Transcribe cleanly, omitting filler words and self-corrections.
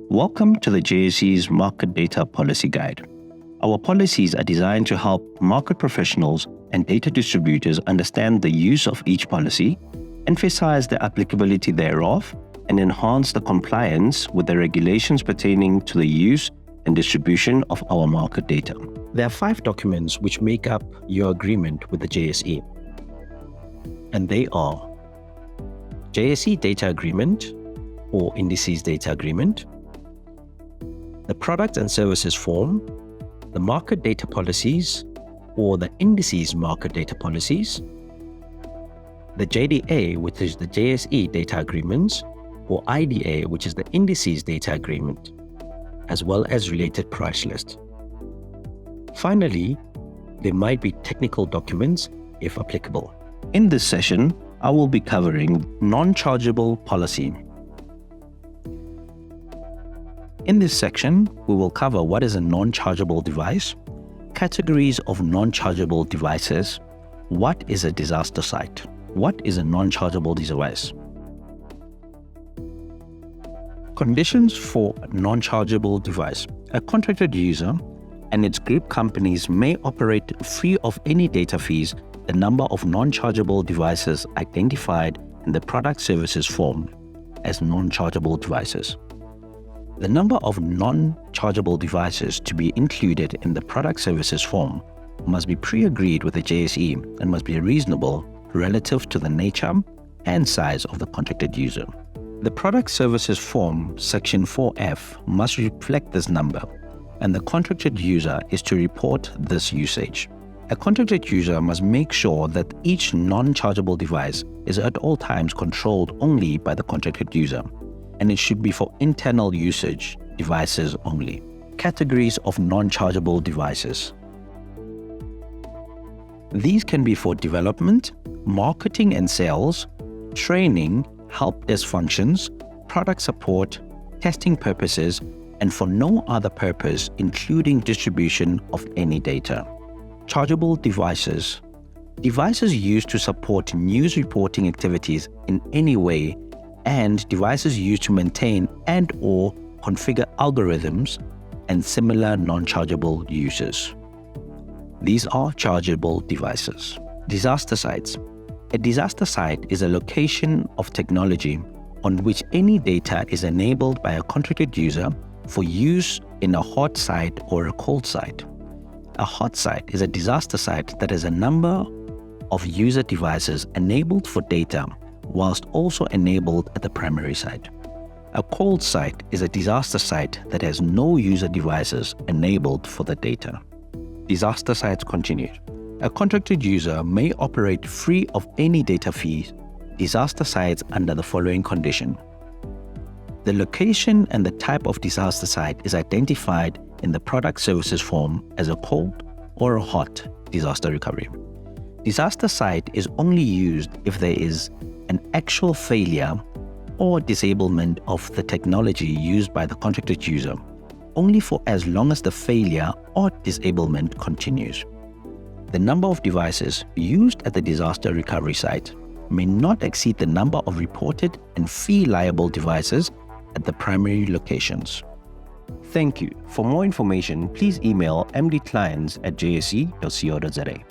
Welcome to the JSE's Market Data Policy Guide. Our policies are designed to help market professionals and data distributors understand the use of each policy, emphasize the applicability thereof, and enhance the compliance with the regulations pertaining to the use and distribution of our market data. There are 5 documents which make up your agreement with the JSE. And they are JSE Data Agreement or Indices Data Agreement, the Products and Services Form, the Market Data Policies or the Indices Market Data Policies, the JDA, which is the JSE Data Agreements, or IDA, which is the Indices Data Agreement, as well as related price list. Finally, there might be technical documents if applicable. In this session, I will be covering non-chargeable policy. In this section, we will cover what is a non-chargeable device, categories of non-chargeable devices, what is a disaster site, what is a non-chargeable device. Conditions for a non-chargeable device. A contracted user and its group companies may operate free of any data fees the number of non-chargeable devices identified in the Product Services Form as non-chargeable devices. The number of non-chargeable devices to be included in the Product Services Form must be pre-agreed with the JSE and must be reasonable relative to the nature and size of the contracted user. The Product Services Form Section 4F must reflect this number, and the contracted user is to report this usage. A contracted user must make sure that each non-chargeable device is at all times controlled only by the contracted user, and it should be for internal usage devices only. Categories of non-chargeable devices. These can be for development, marketing and sales, training, help desk functions, product support, testing purposes, and for no other purpose, including distribution of any data. Chargeable devices. Devices used to support news reporting activities in any way, and devices used to maintain and/or configure algorithms and similar non-chargeable uses. These are chargeable devices. Disaster sites. A disaster site is a location of technology on which any data is enabled by a contracted user for use in a hot site or a cold site. A hot site is a disaster site that has a number of user devices enabled for data whilst also enabled at the primary site. A cold site is a disaster site that has no user devices enabled for the data. Disaster sites continued. A contracted user may operate free of any data fees disaster sites under the following condition. The location and the type of disaster site is identified in the Product Services Form as a cold or a hot disaster recovery. Disaster site is only used if there is an actual failure or disablement of the technology used by the contracted user, only for as long as the failure or disablement continues. The number of devices used at the disaster recovery site may not exceed the number of reported and fee-liable devices at the primary locations. Thank you. For more information, please email mdclients@jse.co.za.